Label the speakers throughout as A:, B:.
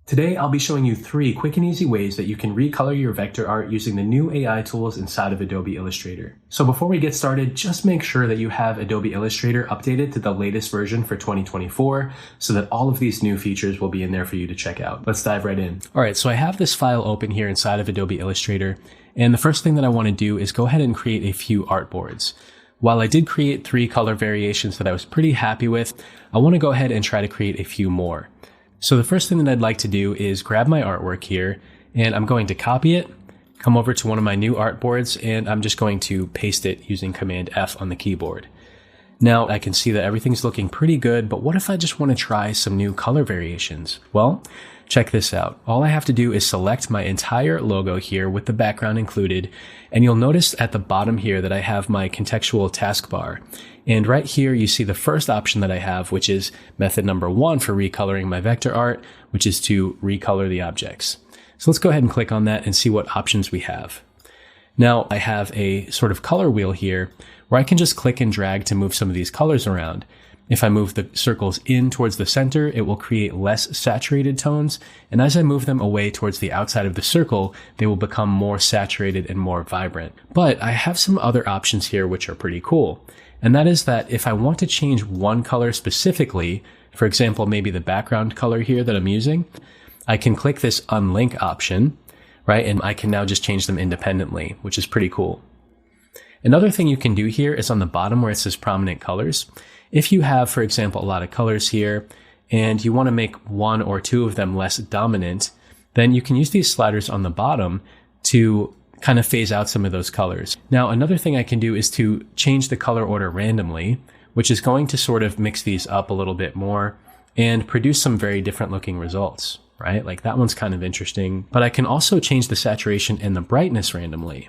A: Today, I'll be showing you 3 quick and easy ways that you can recolor your vector art using the new AI tools inside of Adobe Illustrator. So before we get started, just make sure that you have Adobe Illustrator updated to the latest version for 2024 so that all of these new features will be in there for you to check out. Let's dive right in. All right, so I have this file open here inside of Adobe Illustrator, and the first thing that I want to do is go ahead and create a few artboards. While I did create 3 color variations that I was pretty happy with, I want to go ahead and try to create a few more. So the first thing that I'd like to do is grab my artwork here, and I'm going to copy it, come over to one of my new artboards, and I'm just going to paste it using Command F on the keyboard. Now I can see that everything's looking pretty good, but what if I just want to try some new color variations? Well, check this out. All I have to do is select my entire logo here with the background included, and you'll notice at the bottom here that I have my contextual taskbar. And right here, you see the first option that I have, which is method number 1 for recoloring my vector art, which is to recolor the objects. So let's go ahead and click on that and see what options we have. Now I have a sort of color wheel here where I can just click and drag to move some of these colors around. If I move the circles in towards the center, it will create less saturated tones. And as I move them away towards the outside of the circle, they will become more saturated and more vibrant. But I have some other options here which are pretty cool. And that is that if I want to change one color specifically, for example, maybe the background color here that I'm using, I can click this unlink option, right? And I can now just change them independently, which is pretty cool. Another thing you can do here is on the bottom where it says prominent colors. If you have, for example, a lot of colors here and you want to make 1 or 2 of them less dominant, then you can use these sliders on the bottom to kind of phase out some of those colors. Now, another thing I can do is to change the color order randomly, which is going to sort of mix these up a little bit more and produce some very different looking results, right? Like that one's kind of interesting, but I can also change the saturation and the brightness randomly.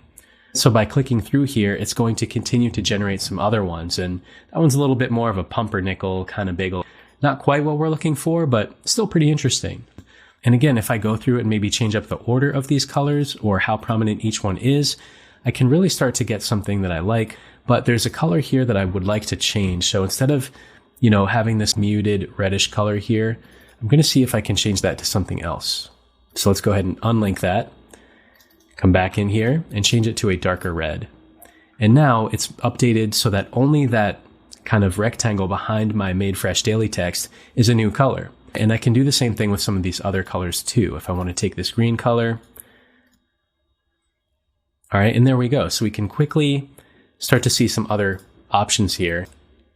A: So by clicking through here, it's going to continue to generate some other ones. And that one's a little bit more of a pumpernickel kind of bagel. Not quite what we're looking for, but still pretty interesting. And again, if I go through and maybe change up the order of these colors or how prominent each one is, I can really start to get something that I like. But there's a color here that I would like to change. So instead of, having this muted reddish color here, I'm going to see if I can change that to something else. So let's go ahead and unlink that. Come back in here and change it to a darker red. And now it's updated so that only that kind of rectangle behind my Made Fresh Daily text is a new color. And I can do the same thing with some of these other colors too. If I want to take this green color. All right, and there we go. So we can quickly start to see some other options here.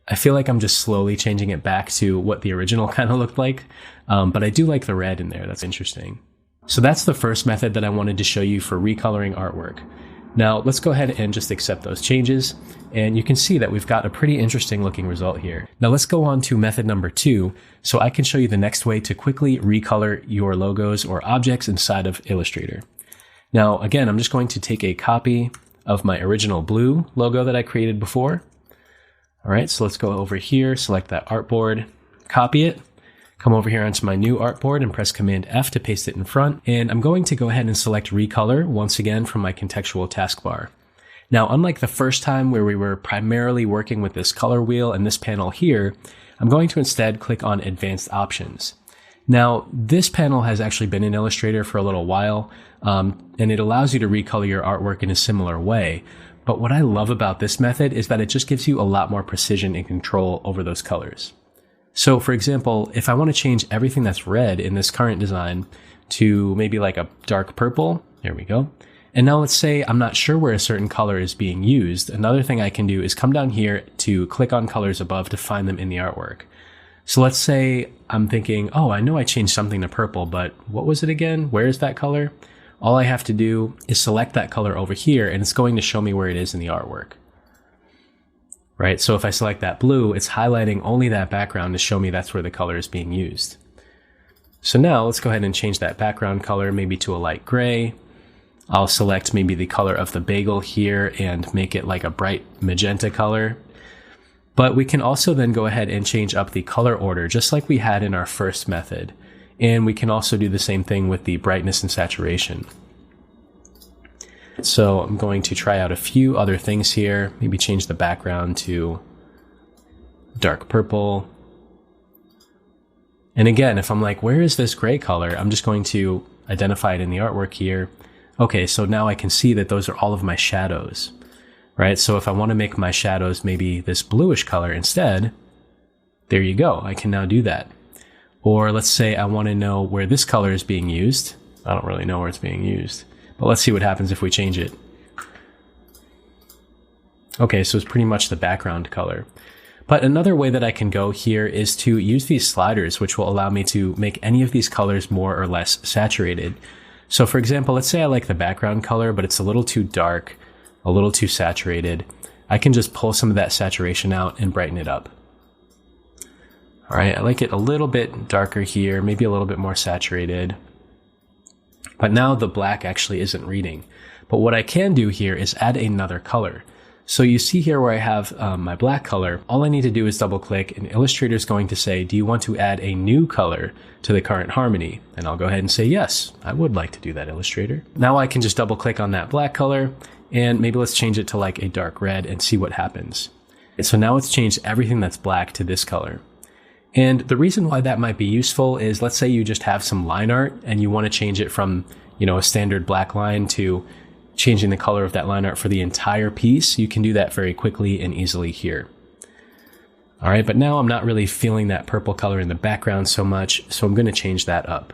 A: I feel like I'm just slowly changing it back to what the original kind of looked like. But I do like the red in there. That's interesting. So that's the first method that I wanted to show you for recoloring artwork. Now let's go ahead and just accept those changes. And you can see that we've got a pretty interesting looking result here. Now let's go on to method number 2. So I can show you the next way to quickly recolor your logos or objects inside of Illustrator. Now, again, I'm just going to take a copy of my original blue logo that I created before. All right, so let's go over here, select that artboard, copy it. Come over here onto my new artboard and press Command F to paste it in front. And I'm going to go ahead and select Recolor once again from my contextual taskbar. Now, unlike the first time where we were primarily working with this color wheel and this panel here, I'm going to instead click on Advanced Options. Now, this panel has actually been in Illustrator for a little while, and it allows you to recolor your artwork in a similar way. But what I love about this method is that it just gives you a lot more precision and control over those colors. So for example, if I want to change everything that's red in this current design to maybe like a dark purple, there we go. And now let's say I'm not sure where a certain color is being used. Another thing I can do is come down here to click on colors above to find them in the artwork. So let's say I'm thinking, oh, I know I changed something to purple, but what was it again? Where is that color? All I have to do is select that color over here and it's going to show me where it is in the artwork. Right, so if I select that blue, it's highlighting only that background to show me that's where the color is being used. So now let's go ahead and change that background color maybe to a light gray. I'll select maybe the color of the bagel here and make it like a bright magenta color. But we can also then go ahead and change up the color order just like we had in our first method. And we can also do the same thing with the brightness and saturation. So I'm going to try out a few other things here. Maybe change the background to dark purple. And again, if I'm like, where is this gray color? I'm just going to identify it in the artwork here. Okay, so now I can see that those are all of my shadows, right? So if I want to make my shadows maybe this bluish color instead, there you go. I can now do that. Or let's say I want to know where this color is being used. I don't really know where it's being used, but let's see what happens if we change it. Okay, so it's pretty much the background color. But another way that I can go here is to use these sliders, which will allow me to make any of these colors more or less saturated. So for example, let's say I like the background color, but it's a little too dark, a little too saturated. I can just pull some of that saturation out and brighten it up. All right, I like it a little bit darker here, maybe a little bit more saturated. But now the black actually isn't reading. But what I can do here is add another color. So you see here where I have my black color, all I need to do is double click and Illustrator is going to say, do you want to add a new color to the current harmony? And I'll go ahead and say, yes, I would like to do that, Illustrator. Now I can just double click on that black color and maybe let's change it to like a dark red and see what happens. So now it's changed everything that's black to this color. And the reason why that might be useful is, let's say you just have some line art and you want to change it from, a standard black line to changing the color of that line art for the entire piece. You can do that very quickly and easily here. All right, but now I'm not really feeling that purple color in the background so much, so I'm going to change that up.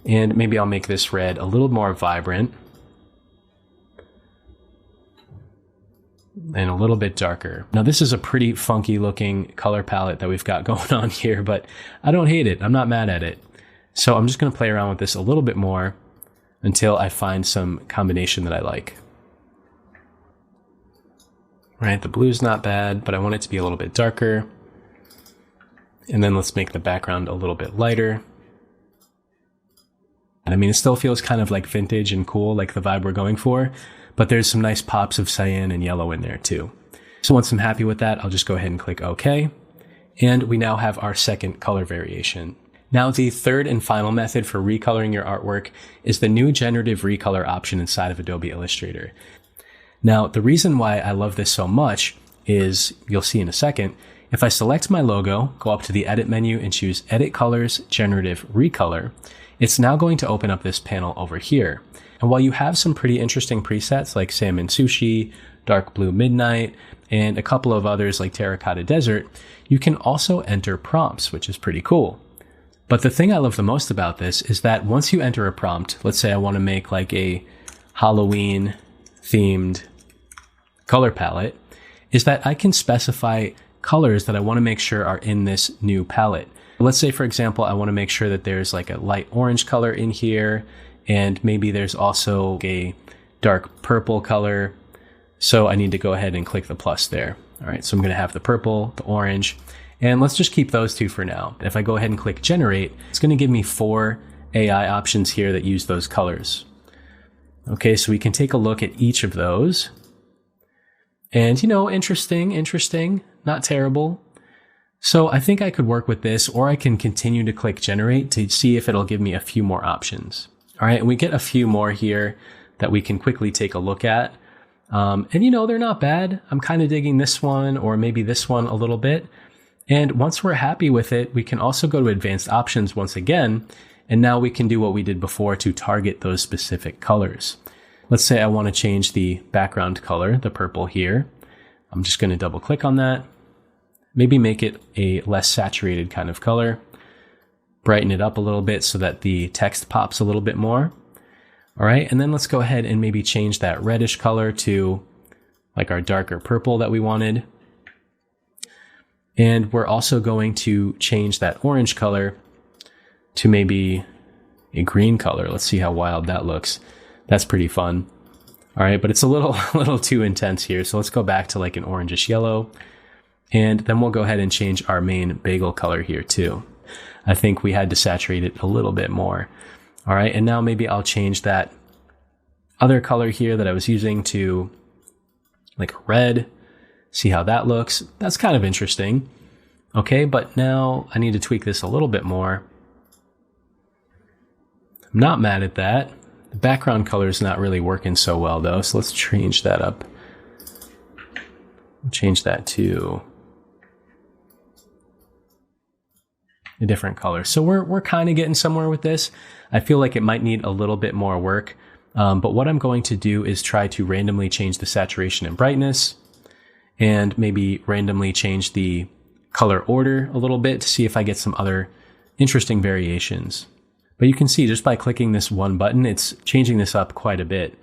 A: And maybe I'll make this red a little more vibrant and a little bit darker. Now this is a pretty funky looking color palette that we've got going on here, but I don't hate it. I'm not mad at it. So I'm just going to play around with this a little bit more until I find some combination that I like. Right, the blue's not bad, but I want it to be a little bit darker. And then let's make the background a little bit lighter. And I mean, it still feels kind of like vintage and cool, like the vibe we're going for, but there's some nice pops of cyan and yellow in there too. So once I'm happy with that, I'll just go ahead and click OK. And we now have our second color variation. Now, the third and final method for recoloring your artwork is the new generative recolor option inside of Adobe Illustrator. Now, the reason why I love this so much is, you'll see in a second, if I select my logo, go up to the Edit menu and choose Edit Colors, Generative Recolor, it's now going to open up this panel over here. And while you have some pretty interesting presets like Salmon Sushi, Dark Blue Midnight, and a couple of others like Terracotta Desert, you can also enter prompts, which is pretty cool. But the thing I love the most about this is that once you enter a prompt, let's say I want to make like a Halloween themed color palette, is that I can specify colors that I want to make sure are in this new palette. Let's say, for example, I want to make sure that there's like a light orange color in here, and maybe there's also a dark purple color. So I need to go ahead and click the plus there. All right, so I'm going to have the purple, the orange, and let's just keep those two for now. If I go ahead and click generate, it's going to give me 4 AI options here that use those colors. Okay, so we can take a look at each of those. And interesting, not terrible. So I think I could work with this, or I can continue to click generate to see if it'll give me a few more options. All right, and we get a few more here that we can quickly take a look at. And they're not bad. I'm kind of digging this one, or maybe this one a little bit. And once we're happy with it, we can also go to advanced options once again. And now we can do what we did before to target those specific colors. Let's say I want to change the background color, the purple here. I'm just going to double click on that. Maybe make it a less saturated kind of color. Brighten it up a little bit so that the text pops a little bit more. All right, and then let's go ahead and maybe change that reddish color to like our darker purple that we wanted. And we're also going to change that orange color to maybe a green color. Let's see how wild that looks. That's pretty fun. All right, but it's a little too intense here. So let's go back to like an orangish yellow. And then we'll go ahead and change our main bagel color here too. I think we had to saturate it a little bit more. All right, and now maybe I'll change that other color here that I was using to like a red. See how that looks. That's kind of interesting. Okay, but now I need to tweak this a little bit more. I'm not mad at that. The background color is not really working so well though, so let's change that up. Change that to a different color. So we're kind of getting somewhere with this. I feel like it might need a little bit more work. But what I'm going to do is try to randomly change the saturation and brightness, and maybe randomly change the color order a little bit to see if I get some other interesting variations. But you can see just by clicking this one button, it's changing this up quite a bit.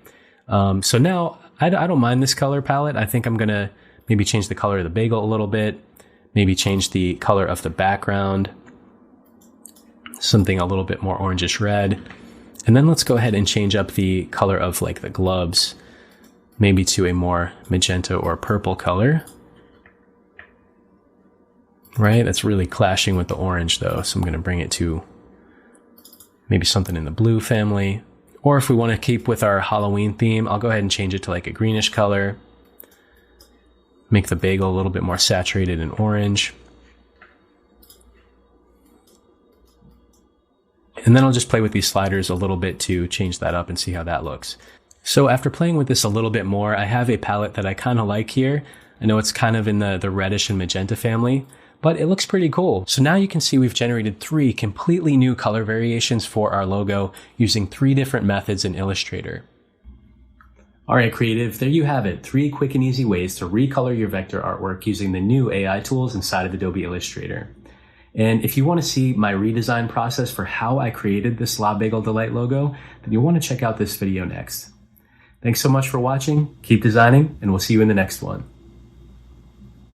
A: So now I don't mind this color palette. I think I'm going to maybe change the color of the bagel a little bit, maybe change the color of the background, something a little bit more orangish red. And then let's go ahead and change up the color of like the gloves, maybe to a more magenta or purple color. Right, that's really clashing with the orange though, so I'm going to bring it to maybe something in the blue family. Or if we want to keep with our Halloween theme, I'll go ahead and change it to like a greenish color. Make the bagel a little bit more saturated in orange. And then I'll just play with these sliders a little bit to change that up and see how that looks. So after playing with this a little bit more, I have a palette that I kind of like here. I know it's kind of in the reddish and magenta family, but it looks pretty cool. So now you can see we've generated 3 completely new color variations for our logo using 3 different methods in Illustrator. All right, creative, there you have it. 3 quick and easy ways to recolor your vector artwork using the new AI tools inside of Adobe Illustrator. And if you want to see my redesign process for how I created this La Bagel Delight logo, then you'll want to check out this video next. Thanks so much for watching, keep designing, and we'll see you in the next one.